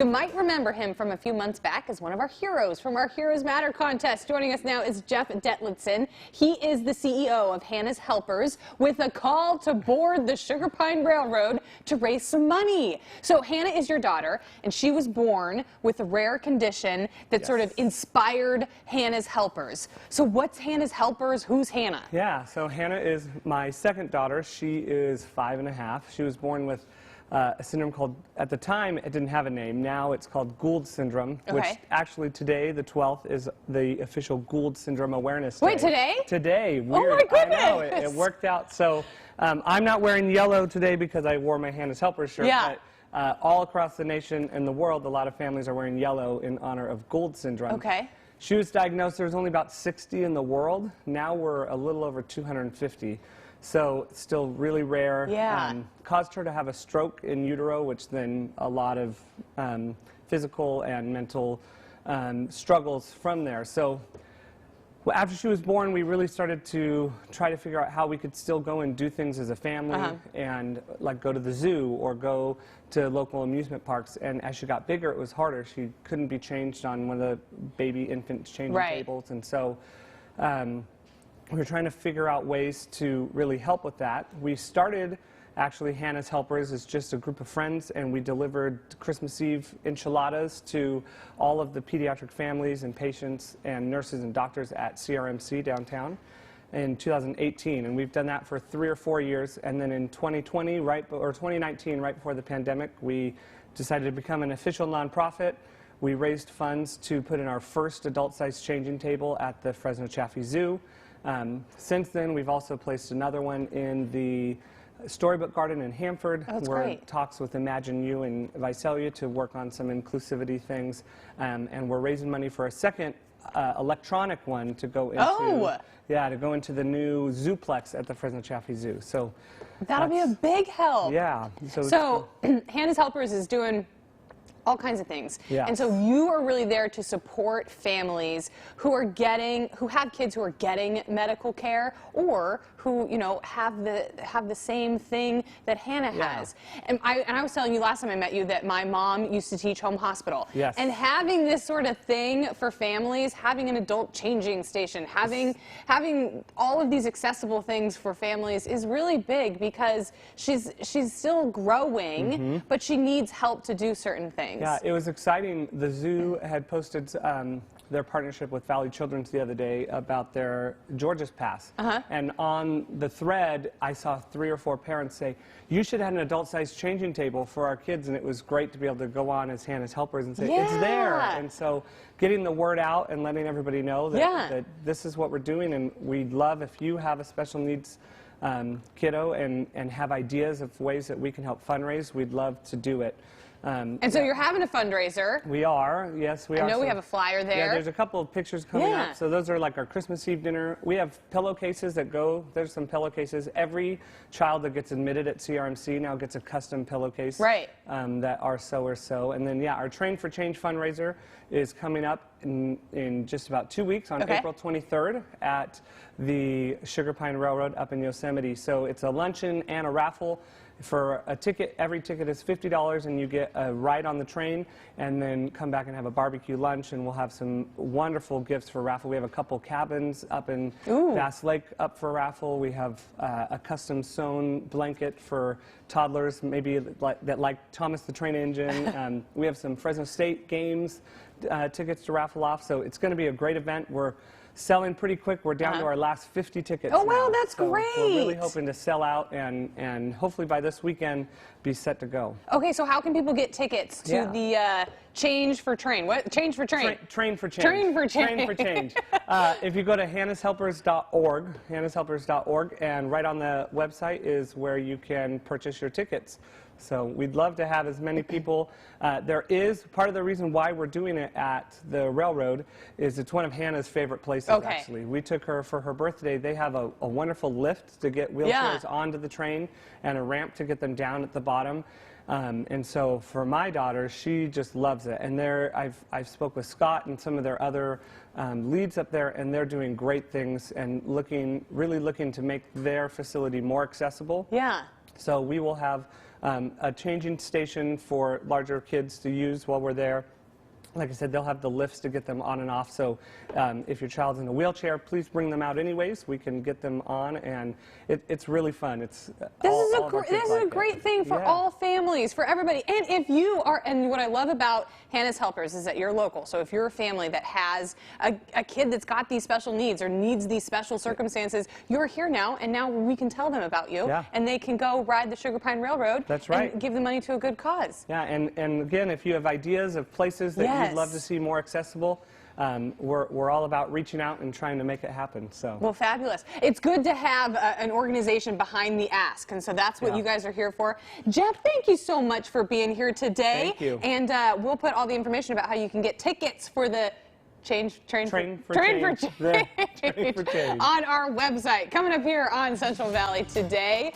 You might remember him from a few months back as one of our heroes from our Heroes Matter contest. Joining us now is Jeff Detlefsen. He is the CEO of Hannah's Helpers with a call to board the Sugar Pine Railroad to raise some money. So Hannah is your daughter, and she was born with a rare condition that sort of inspired Hannah's Helpers. So what's Hannah's Helpers? Who's Hannah? Yeah, so Hannah is my second daughter. She is 5.5. She was born with a syndrome called, at the time, it didn't have a name. Now it's called Gould syndrome, which actually today, the 12th, is the official Gould syndrome awareness day. Wait, today? Today. Weird. Oh my goodness! I know, it worked out. So I'm not wearing yellow today because I wore my Hannah's Helpers shirt. Yeah. But all across the nation and the world, a lot of families are wearing yellow in honor of Gould syndrome. Okay. She was diagnosed, there was only about 60 in the world. Now we're a little over 250. So it's still really rare. Yeah. Caused her to have a stroke in utero, which then a lot of physical and mental struggles from there. So after she was born, we really started to try to figure out how we could still go and do things as a family and like go to the zoo or go to local amusement parks. And as she got bigger, it was harder. She couldn't be changed on one of the baby infant changing tables. And so we were trying to figure out ways to really help with that. We started, actually, Hannah's Helpers is just a group of friends, and we delivered Christmas Eve enchiladas to all of the pediatric families and patients and nurses and doctors at CRMC downtown in 2018. And we've done that for 3 or 4 years. And then in 2020, or 2019, right before the pandemic, we decided to become an official nonprofit. We raised funds to put in our first adult-sized changing table at the Fresno Chaffee Zoo. Since then, we've also placed another one in the Storybook Garden in Hanford. We're in talks with Imagine You and Visalia to work on some inclusivity things. And we're raising money for a second electronic one to go into, to go into the new Zooplex at the Fresno Chaffee Zoo. So that'll be a big help. Yeah. So Hannah's Helpers is doing all kinds of things. Yes. And so you are really there to support families who have kids who are getting medical care or who, have the same thing that Hannah has. And I was telling you last time I met you that my mom used to teach home hospital. Yes. And having this sort of thing for families, having an adult changing station, having all of these accessible things for families is really big because she's still growing, but she needs help to do certain things. Yeah, it was exciting. The zoo had posted their partnership with Valley Children's the other day about their George's Pass. And on the thread, I saw 3 or 4 parents say, you should have an adult-sized changing table for our kids. And it was great to be able to go on as Hannah's Helpers and say, it's there. And so getting the word out and letting everybody know that this is what we're doing. And we'd love if you have a special needs kiddo and have ideas of ways that we can help fundraise, we'd love to do it. And so you're having a fundraiser. We are, yes, we are. I know we have a flyer there. Yeah, there's a couple of pictures coming up. So those are like our Christmas Eve dinner. We have pillowcases that go, there's some pillowcases. Every child that gets admitted at CRMC now gets a custom pillowcase. That are so or so. And then, our Train for Change fundraiser is coming up in just about 2 weeks on April 23rd at the Sugar Pine Railroad up in Yosemite. So it's a luncheon and a raffle. For a ticket, every ticket is $50, and you get a ride on the train, and then come back and have a barbecue lunch, and we'll have some wonderful gifts for raffle. We have a couple cabins up in Bass Lake up for raffle. We have a custom sewn blanket for toddlers, maybe like Thomas the Train Engine. We have some Fresno State games tickets to raffle off, so it's going to be a great event. We're selling pretty quick. We're down to our last 50 tickets now. Wow, that's great. We're really hoping to sell out and hopefully by this weekend be set to go. Okay, so how can people get tickets to the Change for Train? What? Change for Train? Train for Change. Train for Change. Train for Change. If you go to hannahshelpers.org, hannahshelpers.org, and right on the website is where you can purchase your tickets. So we'd love to have as many people. There is, part of the reason why we're doing it at the railroad is it's one of Hannah's favorite places, actually. We took her for her birthday. They have a wonderful lift to get wheelchairs onto the train and a ramp to get them down at the bottom. And so for my daughter, she just loves it. And I've spoke with Scott and some of their other leads up there, and they're doing great things and really looking to make their facility more accessible. So we will have a changing station for larger kids to use while we're there. Like I said, they'll have the lifts to get them on and off. So if your child's in a wheelchair, please bring them out anyways. We can get them on, and it's really fun. This is a great thing for all families, for everybody. And if you are, and what I love about Hannah's Helpers is that you're local. So if you're a family that has a kid that's got these special needs or needs these special circumstances, you're here now, and now we can tell them about you, and they can go ride the Sugar Pine Railroad. That's right. And give the money to a good cause. Yeah, and again, if you have ideas of places that you'd love to see more accessible, we're all about reaching out and trying to make it happen. So. Well, fabulous. It's good to have an organization behind the ask, and so that's what you guys are here for. Jeff, thank you so much for being here today. Thank you. And we'll put all the information about how you can get tickets for the Train for Change on our website. Coming up here on Central Valley today.